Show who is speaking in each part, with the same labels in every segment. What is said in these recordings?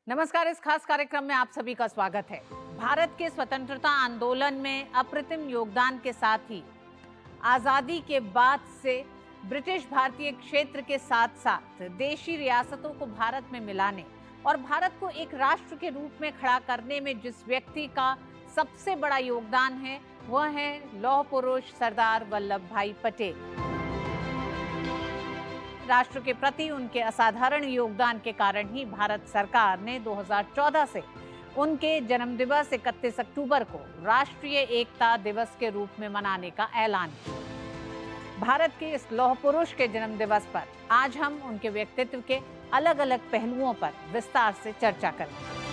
Speaker 1: नमस्कार। इस खास कार्यक्रम में आप सभी का स्वागत है। भारत के स्वतंत्रता आंदोलन में अप्रतिम योगदान के साथ ही आजादी के बाद से ब्रिटिश भारतीय क्षेत्र के साथ साथ देशी रियासतों को भारत में मिलाने और भारत को एक राष्ट्र के रूप में खड़ा करने में जिस व्यक्ति का सबसे बड़ा योगदान है वह है लौह पुरुष सरदार वल्लभ भाई पटेल। राष्ट्र के प्रति उनके असाधारण योगदान के कारण ही भारत सरकार ने 2014 से उनके जन्मदिवस 31 अक्टूबर को राष्ट्रीय एकता दिवस के रूप में मनाने का ऐलान किया। भारत के इस लौह पुरुष के जन्मदिवस पर आज हम उनके व्यक्तित्व के अलग अलग पहलुओं पर विस्तार से चर्चा करेंगे।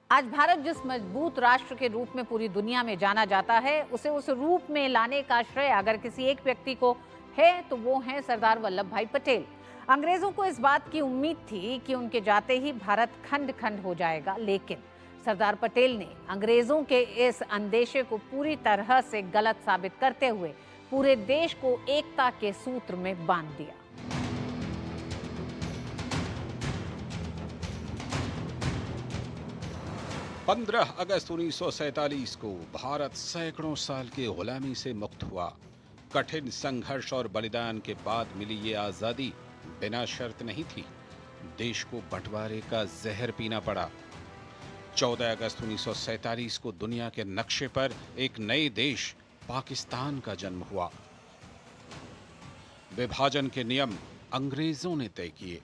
Speaker 1: आज भारत जिस मजबूत राष्ट्र के रूप में पूरी दुनिया में जाना जाता है, उसे उस रूप में लाने का श्रेय अगर किसी एक व्यक्ति को है तो वो है सरदार वल्लभ भाई पटेल। अंग्रेजों को इस बात की उम्मीद थी कि उनके जाते ही भारत खंड खंड हो जाएगा, लेकिन सरदार पटेल ने अंग्रेजों के इस अंदेशे को पूरी तरह से गलत साबित करते हुए पूरे देश को एकता के सूत्र में बांध दिया।
Speaker 2: पंद्रह अगस्त 1947 को भारत सैकड़ों साल की गुलामी से मुक्त हुआ। कठिन संघर्ष और बलिदान के बाद मिली ये आजादी बिना शर्त नहीं थी। देश को बंटवारे का जहर पीना पड़ा। 14 अगस्त 1947 को दुनिया के नक्शे पर एक नए देश पाकिस्तान का जन्म हुआ। विभाजन के नियम अंग्रेजों ने तय किए।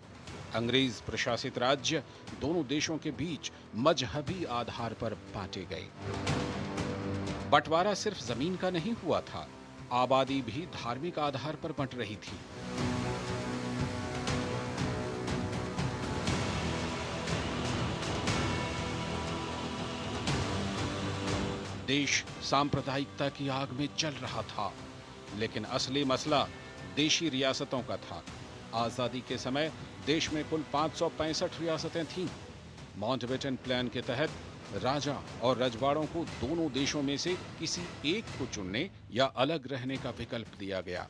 Speaker 2: अंग्रेज प्रशासित राज्य दोनों देशों के बीच मजहबी आधार पर बांटे गए। बंटवारा सिर्फ जमीन का नहीं हुआ था, आबादी भी धार्मिक आधार पर बंट रही थी। देश सांप्रदायिकता की आग में जल रहा था, लेकिन असली मसला देशी रियासतों का था। आजादी के समय देश में कुल 565 रियासतें थीं। माउंटबेटन प्लान के तहत राजा और रजवाड़ों को दोनों देशों में से किसी एक को चुनने या अलग रहने का विकल्प दिया गया।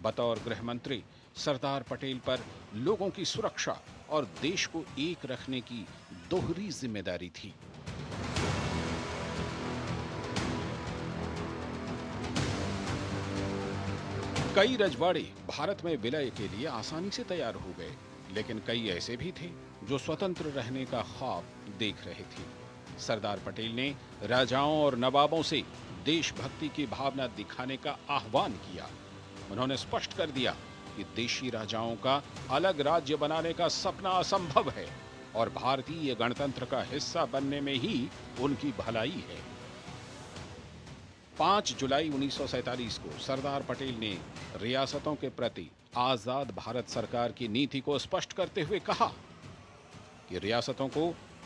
Speaker 2: बतौर गृह मंत्री सरदार पटेल पर लोगों की सुरक्षा और देश को एक रखने की दोहरी जिम्मेदारी थी। कई रजवाड़े भारत में विलय के लिए आसानी से तैयार हो गए, लेकिन कई ऐसे भी थे जो स्वतंत्र रहने का ख्वाब देख रहे थे। सरदार पटेल ने राजाओं और नवाबों से देशभक्ति की भावना दिखाने का आह्वान किया। उन्होंने स्पष्ट कर दिया कि देशी राजाओं का अलग राज्य बनाने का सपना असंभव है और भारतीय गणतंत्र का हिस्सा बनने में ही उनकी भलाई है। 5 जुलाई 1947 को सरदार पटेल ने रियासतों के प्रति आजाद भारत सरकार की नीति को स्पष्ट करते हुए कहा कि रियासतों को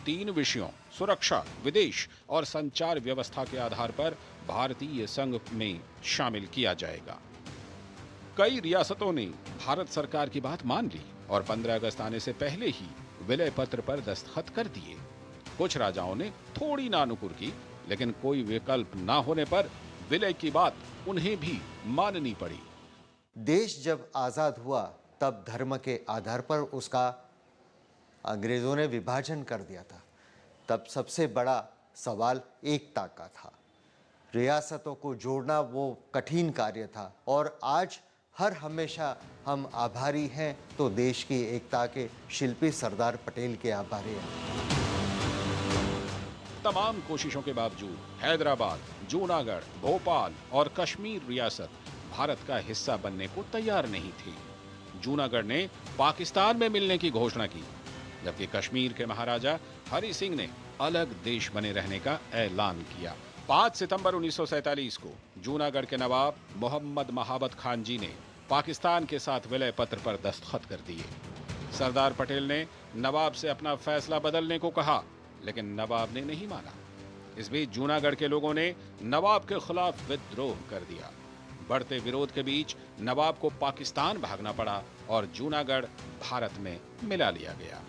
Speaker 2: 3 विषयों सुरक्षा, विदेश और संचार व्यवस्था के आधार पर भारतीय संघ में शामिल किया जाएगा। कई रियासतों ने भारत सरकार की बात मान ली और 15 अगस्त आने से पहले ही विलय पत्र पर दस्तखत कर दिए। कुछ राजाओं ने थोड़ी नानुकुर की, लेकिन कोई विकल्प ना होने पर विलय की बात उन्हें भी माननी पड़ी।
Speaker 3: देश जब आज़ाद हुआ तब धर्म के आधार पर उसका अंग्रेज़ों ने विभाजन कर दिया था। तब सबसे बड़ा सवाल एकता का था। रियासतों को जोड़ना वो कठिन कार्य था और आज हर हमेशा हम आभारी हैं तो देश की एकता के शिल्पी सरदार पटेल के आभारी हैं।
Speaker 2: तमाम कोशिशों के बावजूद हैदराबाद, जूनागढ़, भोपाल और कश्मीर रियासत भारत का हिस्सा बनने को तैयार नहीं थी। जूनागढ़ ने पाकिस्तान में मिलने की घोषणा की, जबकि कश्मीर के महाराजा हरि सिंह ने अलग देश बने रहने का ऐलान किया। 5 सितंबर 1947 को जूनागढ़ के नवाब मोहम्मद महाबत खान जी ने पाकिस्तान के साथ विलय पत्र पर दस्तखत कर दिए। सरदार पटेल ने नवाब से अपना फैसला बदलने को कहा, लेकिन नवाब ने नहीं माना। इस बीच जूनागढ़ के लोगों ने नवाब के खिलाफ विद्रोह कर दिया। बढ़ते विरोध के बीच नवाब को पाकिस्तान भागना पड़ा और जूनागढ़ भारत में मिला लिया गया।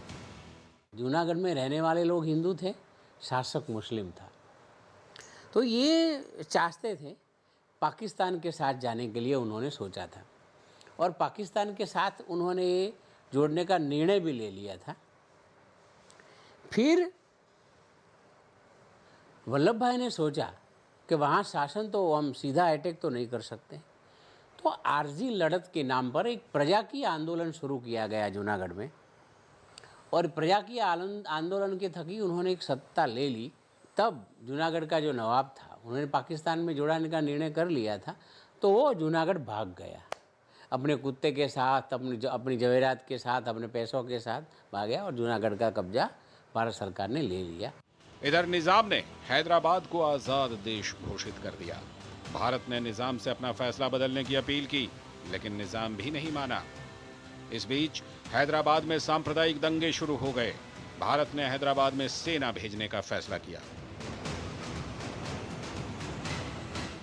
Speaker 4: जूनागढ़ में रहने वाले लोग हिंदू थे, शासक मुस्लिम था। तो ये चाहते थे पाकिस्तान के साथ जाने के लिए उन्होंने सोचा था और पाकिस्तान के साथ उन्होंने ये जोड़ने का निर्णय भी ले लिया था। फिर वल्लभ भाई ने सोचा कि वहाँ शासन तो हम सीधा अटैक तो नहीं कर सकते, तो आरजी लड़त के नाम पर एक प्रजाकीय आंदोलन शुरू किया गया जूनागढ़ में, और प्रजाकीय आंदोलन के थकी उन्होंने एक सत्ता ले ली। तब जूनागढ़ का जो नवाब था उन्होंने पाकिस्तान में जोड़ाने का निर्णय कर लिया था, तो वो जूनागढ़ भाग गया अपने कुत्ते के साथ, अपनी जवेरात के साथ, अपने पैसों के साथ भाग गया और जूनागढ़ का कब्जा भारत सरकार ने ले लिया।
Speaker 2: इधर निजाम ने हैदराबाद को आजाद देश घोषित कर दिया। भारत ने निजाम से अपना फैसला बदलने की अपील की, लेकिन निजाम भी नहीं माना। इस बीच हैदराबाद में सांप्रदायिक दंगे शुरू हो गए। भारत ने हैदराबाद में सेना भेजने का फैसला किया।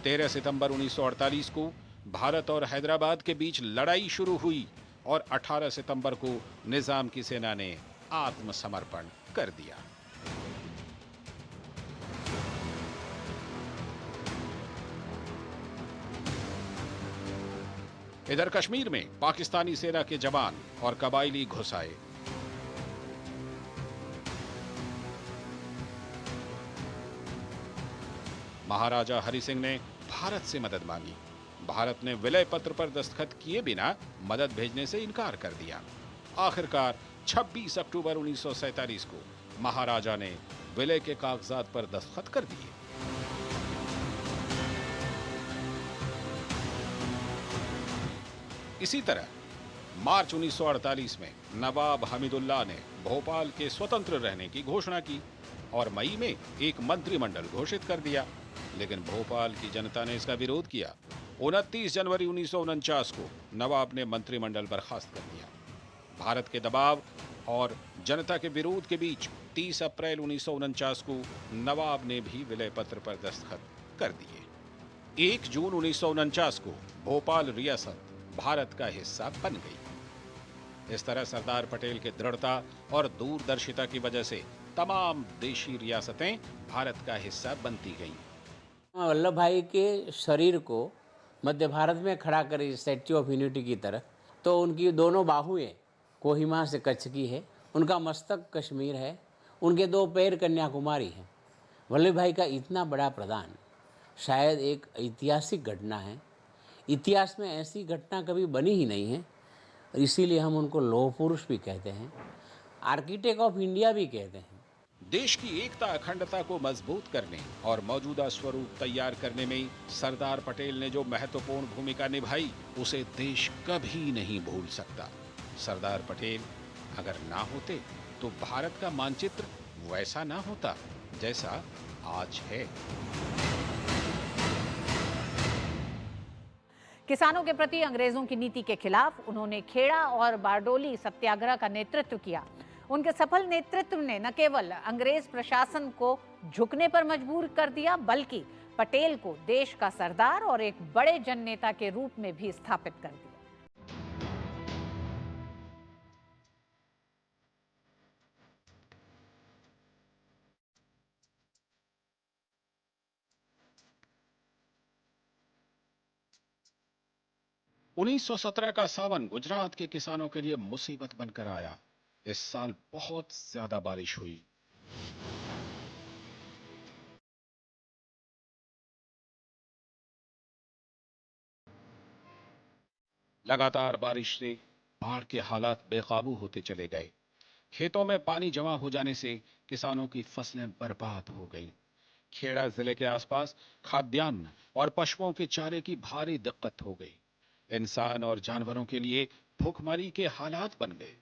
Speaker 2: 13 सितंबर 1948 को भारत और हैदराबाद के बीच लड़ाई शुरू हुई और 18 सितंबर को निजाम की सेना ने आत्मसमर्पण कर दिया। इधर कश्मीर में पाकिस्तानी सेना के जवान और कबायली घुस आए। महाराजा हरि सिंह ने भारत से मदद मांगी। भारत ने विलय पत्र पर दस्तखत किए बिना मदद भेजने से इनकार कर दिया। आखिरकार 26 अक्टूबर 1947 को महाराजा ने विलय के कागजात पर दस्तखत कर दिए। इसी तरह मार्च 1948 में नवाब हमीदुल्लाह ने भोपाल के स्वतंत्र रहने की घोषणा की और मई में एक मंत्रिमंडल घोषित कर दिया, लेकिन भोपाल की जनता ने इसका विरोध किया। 29 जनवरी 1949 को नवाब ने मंत्रिमंडल बर्खास्त कर दिया। भारत के दबाव और जनता के विरोध के बीच 30 अप्रैल 1949 को नवाब ने भी विलय पत्र पर दस्तखत कर दिए। 1 जून 1949 को भोपाल रियासत भारत का हिस्सा बन गई। इस तरह सरदार पटेल के दृढ़ता और दूरदर्शिता की वजह से तमाम देशी रियासतें भारत का हिस्सा बनती गईं।
Speaker 4: वल्लभ भाई के शरीर को मध्य भारत में खड़ा करें स्टैच्यू ऑफ यूनिटी की तरह, तो उनकी दोनों बाहुएं कोहिमा से कच्छ की है, उनका मस्तक कश्मीर है, उनके 2 पैर कन्याकुमारी हैं। वल्लभ भाई का इतना बड़ा प्रदान शायद एक ऐतिहासिक घटना है। इतिहास में ऐसी घटना कभी बनी ही नहीं है, इसीलिए हम उनको लौह पुरुष भी कहते हैं, आर्किटेक्ट ऑफ इंडिया भी कहते हैं।
Speaker 2: देश की एकता अखंडता को मजबूत करने और मौजूदा स्वरूप तैयार करने में सरदार पटेल ने जो महत्वपूर्ण भूमिका निभाई, उसे देश कभी नहीं भूल सकता। सरदार पटेल अगर ना होते तो भारत का मानचित्र वैसा ना होता जैसा आज है।
Speaker 1: किसानों के प्रति अंग्रेजों की नीति के खिलाफ उन्होंने खेड़ा और बारडोली सत्याग्रह का नेतृत्व किया। उनके सफल नेतृत्व ने न केवल अंग्रेज प्रशासन को झुकने पर मजबूर कर दिया, बल्कि पटेल को देश का सरदार और एक बड़े जननेता के रूप में भी स्थापित कर दिया।
Speaker 2: उन्नीस 1917 का सावन गुजरात के किसानों के लिए मुसीबत बनकर आया। इस साल बहुत ज्यादा बारिश हुई। लगातार बारिश से बाढ़ के हालात बेकाबू होते चले गए। खेतों में पानी जमा हो जाने से किसानों की फसलें बर्बाद हो गईं। खेड़ा जिले के आसपास खाद्यान्न और पशुओं के चारे की भारी दिक्कत हो गई। इंसान और जानवरों के लिए भूखमरी के हालात बन गए।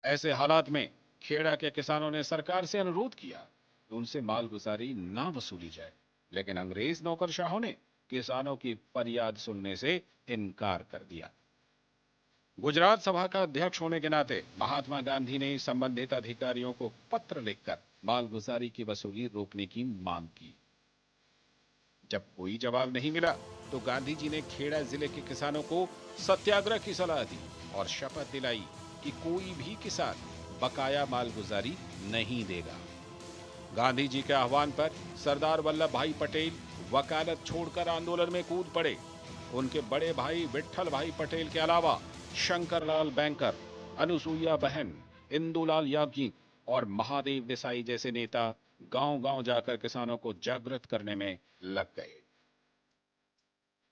Speaker 2: ऐसे हालात में खेड़ा के किसानों ने सरकार से अनुरोध किया कि उनसे मालगुजारी ना वसूली जाए, लेकिन अंग्रेज नौकरशाहों ने किसानों की फरियाद सुनने से इनकार कर दिया। गुजरात सभा का अध्यक्ष होने के नाते महात्मा गांधी ने संबंधित अधिकारियों को पत्र लिखकर मालगुजारी की वसूली रोकने की मांग की। जब कोई जवाब नहीं मिला तो गांधी जी ने खेड़ा जिले के किसानों को सत्याग्रह की सलाह दी और शपथ दिलाई कि कोई भी किसान बकाया मालगुजारी नहीं देगा। गांधी जी के आह्वान पर सरदार वल्लभ भाई पटेल वकालत छोड़कर आंदोलन में कूद पड़े। उनके बड़े भाई विट्ठल भाई पटेल के अलावा शंकरलाल बैंकर, अनुसुईया बहन, इंदुलाल याज्ञिक और महादेव देसाई जैसे नेता गांव-गांव जाकर किसानों को जागृत करने में लग गए।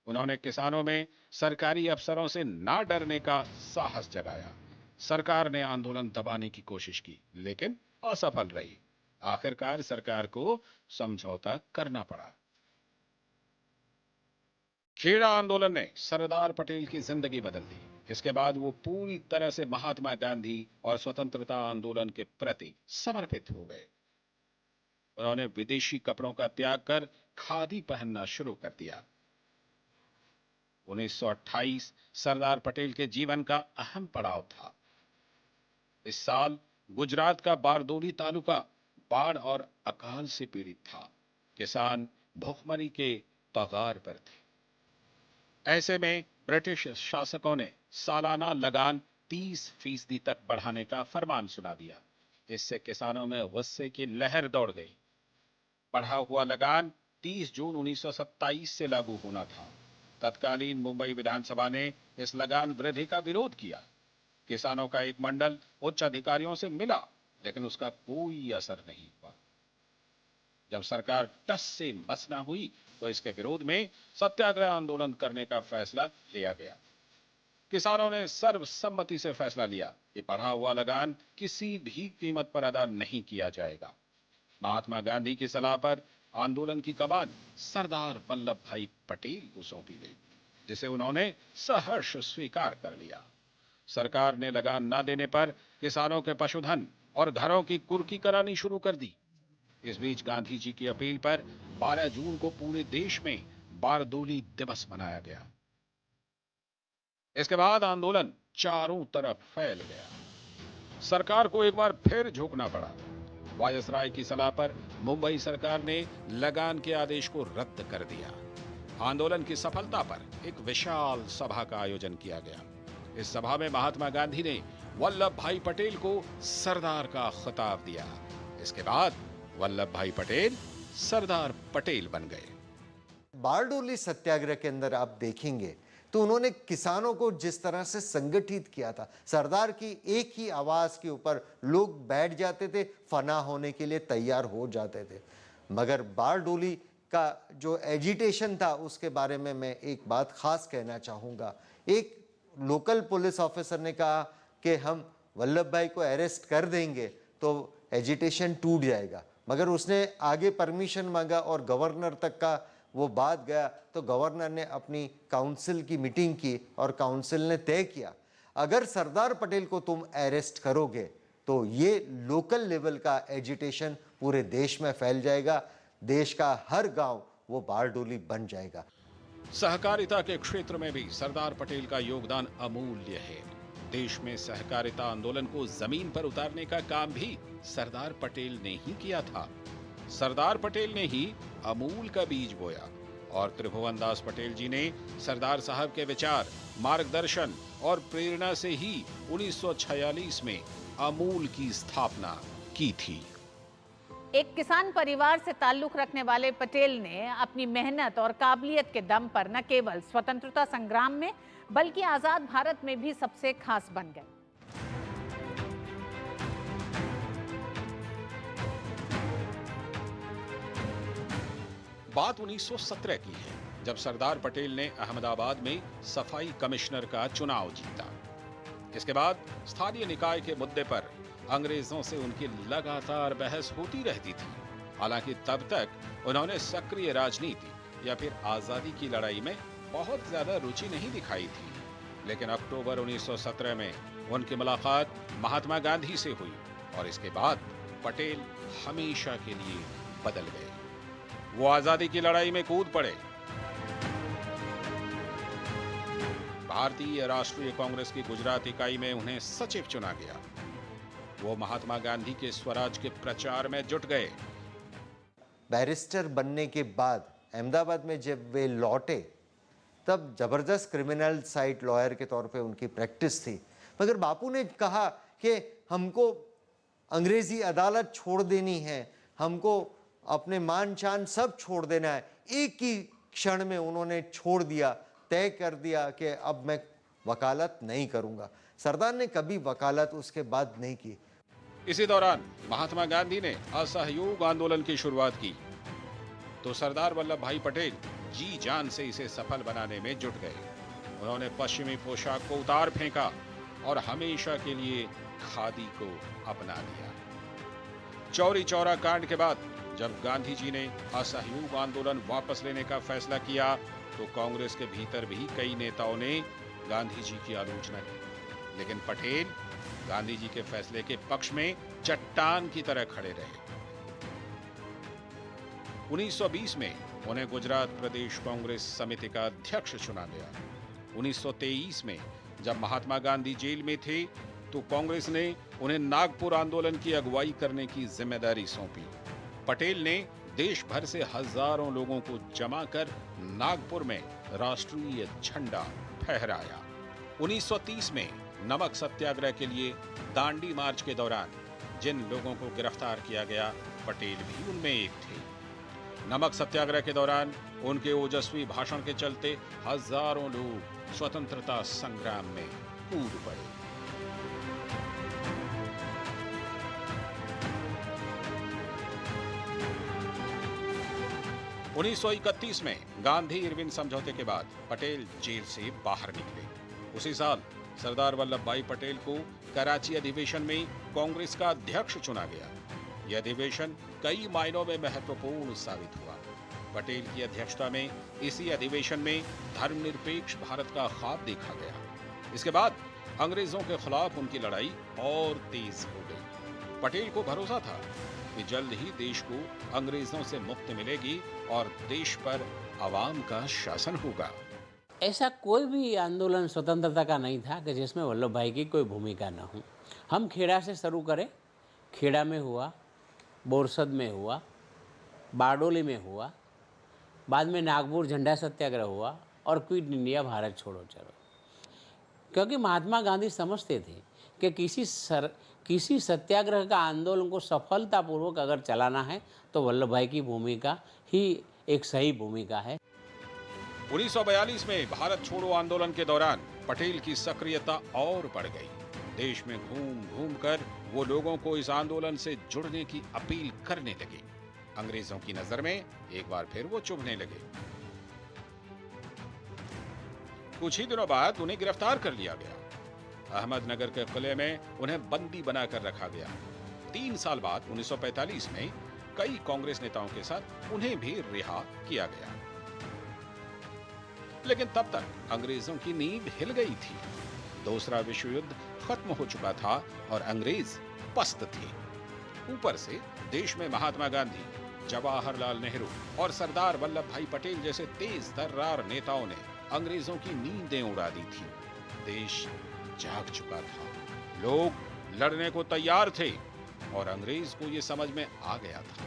Speaker 2: उन्होंने किसानों में सरकारी अफसरों से ना डरने का साहस जगाया। सरकार ने आंदोलन दबाने की कोशिश की, लेकिन असफल रही। आखिरकार सरकार को समझौता करना पड़ा। खेड़ा आंदोलन ने सरदार पटेल की जिंदगी बदल दी। इसके बाद वो पूरी तरह से महात्मा गांधी और स्वतंत्रता आंदोलन के प्रति समर्पित हो गए। उन्होंने विदेशी कपड़ों का त्याग कर खादी पहनना शुरू कर दिया। 1928 सरदार पटेल के जीवन का अहम पड़ाव था। इस साल गुजरात का बारडोली तालुका बाढ़ और अकाल से पीड़ित था। किसान भूखमरी के कगार पर थे। ऐसे में ब्रिटिश शासकों ने सालाना लगान 30% तक बढ़ाने का फरमान सुना दिया। इससे किसानों में गुस्से की लहर दौड़ गई। बढ़ा हुआ लगान 30 जून 1927 से लागू होना था। तत्कालीन मुंबई विधानसभा ने इस लगान वृद्धि का विरोध किया। किसानों का एक मंडल उच्च अधिकारियों से मिला, लेकिन उसका कोई असर नहीं हुआ। जब सरकार टस से मस न हुई तो इसके विरोध में सत्याग्रह आंदोलन करने का फैसला लिया गया। किसानों ने सर्वसम्मति से फैसला लिया कि बढ़ा हुआ लगान किसी भी कीमत पर अदा नहीं किया जाएगा। महात्मा गांधी की सलाह पर आंदोलन की कमान सरदार वल्लभ भाई पटेल को सौंपी गई, जिसे उन्होंने सहर्ष स्वीकार कर लिया। सरकार ने लगान न देने पर किसानों के पशुधन और घरों की कुर्की करानी शुरू कर दी। इस बीच गांधी जी की अपील पर 12 जून को पूरे देश में बारडोली दिवस मनाया गया। इसके बाद आंदोलन चारों तरफ फैल गया। सरकार को एक बार फिर झुकना पड़ा। वायसराय की सलाह पर मुंबई सरकार ने लगान के आदेश को रद्द कर दिया। आंदोलन की सफलता पर एक विशाल सभा का आयोजन किया गया। इस सभा में महात्मा गांधी ने वल्लभ भाई पटेल को सरदार का खिताब दिया। इसके बाद वल्लभ भाई पटेल सरदार पटेल बन गए।
Speaker 3: बारडोली सत्याग्रह के अंदर आप देखेंगे तो उन्होंने किसानों को जिस तरह से संगठित किया था, सरदार की एक ही आवाज के ऊपर लोग बैठ जाते थे, फना होने के लिए तैयार हो जाते थे। मगर बारडोली का जो एजिटेशन था उसके बारे में मैं एक बात खास कहना चाहूँगा। एक लोकल पुलिस ऑफिसर ने कहा कि हम वल्लभ भाई को अरेस्ट कर देंगे तो एजिटेशन टूट जाएगा, मगर उसने आगे परमिशन मांगा और गवर्नर तक का वो बात गया तो गवर्नर ने अपनी काउंसिल की मीटिंग की और काउंसिल ने तय किया अगर सरदार पटेल को तुम अरेस्ट करोगे तो ये लोकल लेवल का एजिटेशन पूरे देश में फैल जाएगा, देश का हर गांव वो बारडोली बन जाएगा।
Speaker 2: सहकारिता के क्षेत्र में भी सरदार पटेल का योगदान अमूल्य है। देश में सहकारिता आंदोलन को जमीन पर उतारने का काम भी सरदार पटेल ने ही किया था। सरदार पटेल ने ही अमूल का बीज बोया और त्रिभुवन दास पटेल जी ने सरदार साहब के विचार, मार्गदर्शन और प्रेरणा से ही 1946 में अमूल की स्थापना की थी।
Speaker 1: एक किसान परिवार से ताल्लुक रखने वाले पटेल ने अपनी मेहनत और काबिलियत के दम पर न केवल स्वतंत्रता संग्राम में बल्कि आजाद भारत में भी सबसे खास बन गए।
Speaker 2: बात 1917 की है, जब सरदार पटेल ने अहमदाबाद में सफाई कमिश्नर का चुनाव जीता। इसके बाद स्थानीय निकाय के मुद्दे पर अंग्रेजों से उनकी लगातार बहस होती रहती थी। हालांकि तब तक उन्होंने सक्रिय राजनीति या फिर आजादी की लड़ाई में बहुत ज्यादा रुचि नहीं दिखाई थी। लेकिन अक्टूबर 1917 में उनकी मुलाकात महात्मा गांधी से हुई और इसके बाद पटेल हमेशा के लिए बदल गए। वो आजादी की लड़ाई में कूद पड़े। भारतीय राष्ट्रीय कांग्रेस की गुजरात इकाई में उन्हें सचिव चुना गया। वो महात्मा गांधी के स्वराज के प्रचार में जुट गए।
Speaker 3: बैरिस्टर बनने के बाद अहमदाबाद में जब वे लौटे तब जबरदस्त क्रिमिनल साइड लॉयर के तौर पे उनकी प्रैक्टिस थी, मगर बापू ने कहा कि हमको अंग्रेजी अदालत छोड़ देनी है, हमको अपने मान शान सब छोड़ देना है। एक ही क्षण में उन्होंने छोड़ दिया, तय कर दिया कि अब मैं वकालत नहीं करूंगा। सरदार ने कभी वकालत उसके बाद नहीं की।
Speaker 2: इसी दौरान महात्मा गांधी ने असहयोग आंदोलन की शुरुआत की तो सरदार वल्लभ भाई पटेल जी जान से इसे सफल बनाने में जुट गए। उन्होंने पश्चिमी पोशाक को उतार फेंका और हमेशा के लिए खादी को अपना लिया। चौरी चौरा कांड के बाद जब गांधी जी ने असहयोग आंदोलन वापस लेने का फैसला किया तो कांग्रेस के भीतर भी कई नेताओं ने गांधी जी की आलोचना की, लेकिन पटेल गांधी जी के फैसले के पक्ष में चट्टान की तरह खड़े रहे। 1920 में उन्हें गुजरात प्रदेश कांग्रेस समिति का अध्यक्ष चुना गया। 1923 में जब महात्मा गांधी जेल में थे तो कांग्रेस ने उन्हें नागपुर आंदोलन की अगुवाई करने की जिम्मेदारी सौंपी। पटेल ने देश भर से हजारों लोगों को जमा कर नागपुर में राष्ट्रीय झंडा फहराया। 1930 में नमक सत्याग्रह के लिए दांडी मार्च के दौरान जिन लोगों को गिरफ्तार किया गया, पटेल भी उनमें एक थे। नमक सत्याग्रह के दौरान उनके ओजस्वी भाषण के चलते हजारों लोग स्वतंत्रता संग्राम में कूद पड़े। उन्नीस 1931 में गांधी इरविन समझौते के बाद पटेल जेल से बाहर निकले। उसी साल सरदार वल्लभ भाई पटेल को कराची अधिवेशन में कांग्रेस का अध्यक्ष चुना गया। यह अधिवेशन कई मायनों में महत्वपूर्ण साबित हुआ। पटेल की अध्यक्षता में इसी अधिवेशन में धर्मनिरपेक्ष भारत का ख्वाब देखा गया। इसके बाद अंग्रेजों के खिलाफ उनकी लड़ाई और तेज हो गई। पटेल को भरोसा था कि जल्द ही देश को अंग्रेजों से मुक्ति मिलेगी और देश पर आवाम का शासन होगा।
Speaker 4: ऐसा कोई भी आंदोलन स्वतंत्रता का नहीं था कि जिसमें वल्लभ भाई की कोई भूमिका न हो। हम खेड़ा से शुरू करें, खेड़ा में हुआ, बोरसद में हुआ, बारडोली में हुआ, बाद में नागपुर झंडा सत्याग्रह हुआ और क्विट इंडिया भारत छोड़ो चलो। क्योंकि महात्मा गांधी समझते थे कि किसी सत्याग्रह का आंदोलन को सफलतापूर्वक अगर चलाना है तो वल्लभ भाई की भूमिका ही एक सही भूमिका है।
Speaker 2: 1942 में भारत छोड़ो आंदोलन के दौरान पटेल की सक्रियता और बढ़ गई। देश में घूम घूम कर वो लोगों को इस आंदोलन से जुड़ने की अपील करने लगे। अंग्रेजों की नजर में एक बार फिर वो चुभने लगे। कुछ ही दिनों बाद उन्हें गिरफ्तार कर लिया गया। अहमदनगर के किले में उन्हें बंदी बनाकर रखा गया। 3 साल बाद 1945 में कई कांग्रेस नेताओं के साथ उन्हें भी रिहा किया गया। लेकिन तब तक अंग्रेजों की नींद हिल गई थी। दूसरा विश्व युद्ध खत्म हो चुका था और अंग्रेज पस्त थे। ऊपर से देश में महात्मा गांधी, जवाहरलाल नेहरू और सरदार वल्लभ भाई पटेल जैसे तेज तर्रार नेताओं ने अंग्रेजों की नींदें उड़ा दी थी। देश जाग चुका था, लोग लड़ने को तैयार थे और अंग्रेज को यह समझ में आ गया था।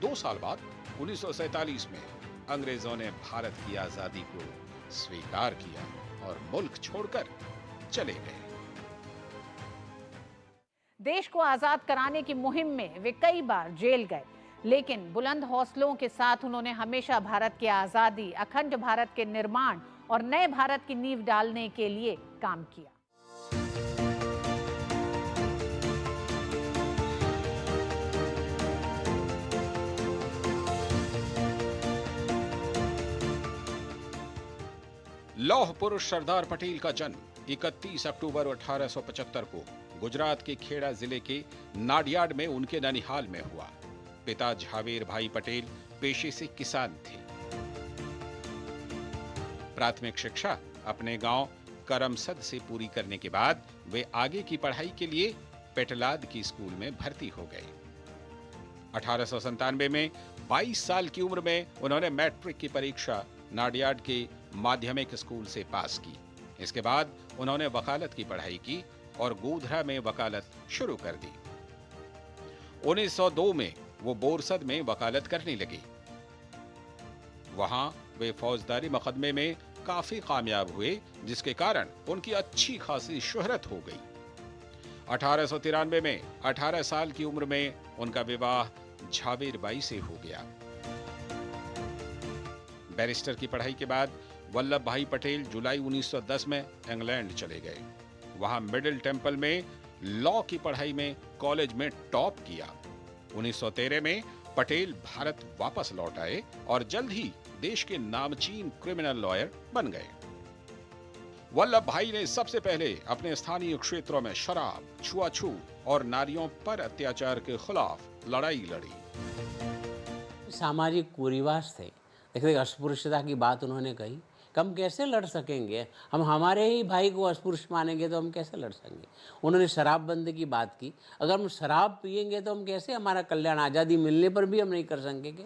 Speaker 2: 2 साल बाद 1947 में अंग्रेजों ने भारत की आजादी को स्वीकार किया और मुल्क छोड़कर चले गए।
Speaker 1: देश को आजाद कराने की मुहिम में वे कई बार जेल गए, लेकिन बुलंद हौसलों के साथ उन्होंने हमेशा भारत की आजादी, अखंड भारत के निर्माण और नए भारत की नींव डालने के लिए काम किया।
Speaker 2: लौह पुरुष सरदार पटेल का जन्म 31 अक्टूबर 1875 को गुजरात के खेड़ा जिले के नाडियाड में उनके ननिहाल में हुआ। पिता झावेर भाई पटेल पेशे से किसान थे। प्राथमिक शिक्षा अपने गांव करमसद से पूरी करने के बाद वे आगे की पढ़ाई के लिए पेटलाद की स्कूल में भर्ती हो गए। 1897 में 22 साल की उम्र में उन्होंने मैट्रिक की परीक्षा नाडियाड के माध्यमिक स्कूल से पास की। इसके बाद उन्होंने वकालत की पढ़ाई की और गोधरा में वकालत शुरू कर दी। 1902 में वो बोरसद में वकालत करने लगे। वहां वे फौजदारी मुकदमे में काफी कामयाब हुए, जिसके कारण उनकी अच्छी खासी शोहरत हो गई। 1893 में 18 साल की उम्र में उनका विवाह झावेरबाई से हो गया। बैरिस्टर की पढ़ाई के बाद वल्लभ भाई पटेल जुलाई 1910 में इंग्लैंड चले गए। वहां मिडिल टेम्पल में लॉ की पढ़ाई में कॉलेज में टॉप किया। 1913 में पटेल भारत वापस लौट आए और जल्द ही देश के नामचीन क्रिमिनल लॉयर बन गए। वल्लभ भाई ने सबसे पहले अपने स्थानीय क्षेत्रों में शराब, छुआछूत और नारियों पर अत्याचार के खिलाफ लड़ाई लड़ी।
Speaker 4: सामाजिक कुरिवाज थे। देखिए, अस्पृश्यता की बात उन्होंने कही कि हम कैसे लड़ सकेंगे, हम हमारे ही भाई को अस्पृश्य मानेंगे तो हम कैसे लड़ सकेंगे। उन्होंने शराबबंदी की बात की, अगर हम शराब पिएंगे तो हम कैसे हमारा कल्याण, आज़ादी मिलने पर भी हम नहीं कर सकेंगे।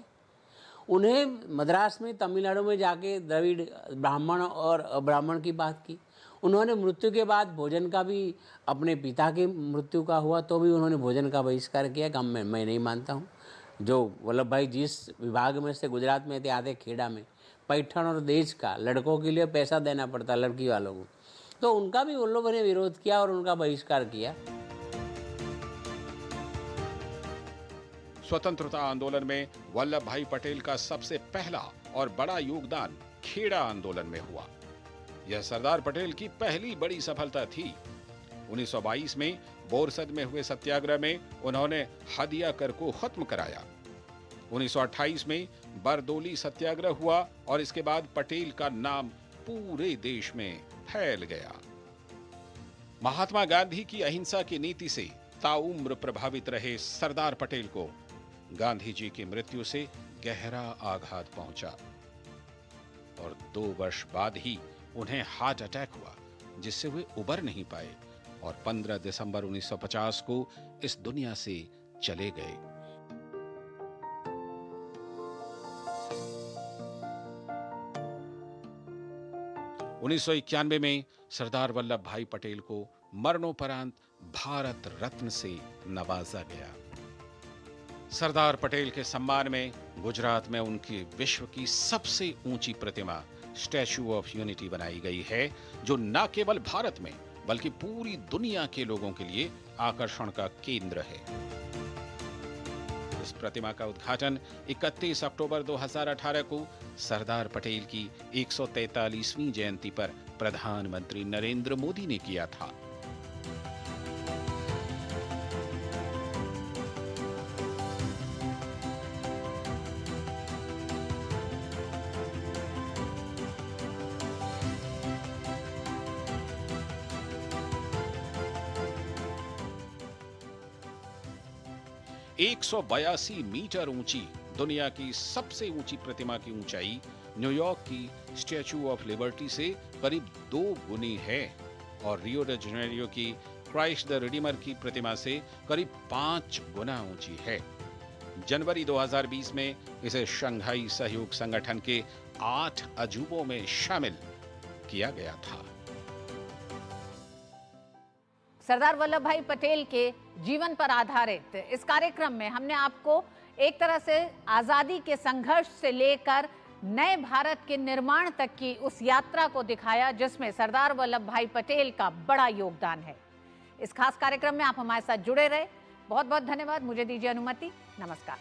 Speaker 4: उन्हें मद्रास में, तमिलनाडु में जाके द्रविड़ ब्राह्मण और ब्राह्मण की बात की। उन्होंने मृत्यु के बाद भोजन का भी, अपने पिता की मृत्यु का हुआ तो भी उन्होंने भोजन का बहिष्कार किया कि मैं नहीं मानता हूँ। जो वल्लभ भाई जिस विभाग में से गुजरात में थे, आधे खेड़ा में, पैठण और देश का लड़कों के लिए पैसा देना पड़ता लड़की वालों को, तो उनका भी वल्लभ ने विरोध किया और उनका बहिष्कार किया।
Speaker 2: स्वतंत्रता आंदोलन में वल्लभ भाई पटेल का सबसे पहला और बड़ा योगदान खेड़ा आंदोलन में हुआ। यह सरदार पटेल की पहली बड़ी सफलता थी। 1922 में बोरसद में हुए सत्याग्रह में उन्होंने हदिया कर को खत्म कराया। 1928 में बरदोली सत्याग्रह हुआ और इसके बाद पटेल का नाम पूरे देश में फैल गया। महात्मा गांधी की अहिंसा की नीति से ताउम्र प्रभावित रहे सरदार पटेल को गांधी जी की मृत्यु से गहरा आघात पहुंचा और 2 वर्ष बाद ही उन्हें हार्ट अटैक हुआ, जिससे वे उबर नहीं पाए और 15 दिसंबर 1950 को इस दुनिया से चले गए। उन्नीस 1991 में सरदार वल्लभ भाई पटेल को मरणोपरांत भारत रत्न से नवाजा गया। सरदार पटेल के सम्मान में गुजरात में उनकी विश्व की सबसे ऊंची प्रतिमा स्टैच्यू ऑफ यूनिटी बनाई गई है, जो न केवल भारत में बल्कि पूरी दुनिया के लोगों के लिए आकर्षण का केंद्र है। इस प्रतिमा का उद्घाटन 31 अक्टूबर 2018 को सरदार पटेल की 143वीं जयंती पर प्रधानमंत्री नरेंद्र मोदी ने किया था। एक 182 मीटर ऊंची दुनिया की सबसे ऊंची प्रतिमा की ऊंचाई न्यूयॉर्क की स्टैच्यू ऑफ लिबर्टी से करीब 2 गुनी है और रियो डी जेनेरियो की क्राइस्ट द रिडीमर की प्रतिमा से करीब 5 गुना ऊंची है। जनवरी 2020 में इसे शंघाई सहयोग संगठन के 8 अजूबों में शामिल किया गया था।
Speaker 1: सरदार वल्लभ भाई पटेल के जीवन पर आधारित इस कार्यक्रम में हमने आपको एक तरह से आजादी के संघर्ष से लेकर नए भारत के निर्माण तक की उस यात्रा को दिखाया जिसमें सरदार वल्लभ भाई पटेल का बड़ा योगदान है। इस खास कार्यक्रम में आप हमारे साथ जुड़े रहे, बहुत बहुत धन्यवाद। मुझे दीजिए अनुमति, नमस्कार।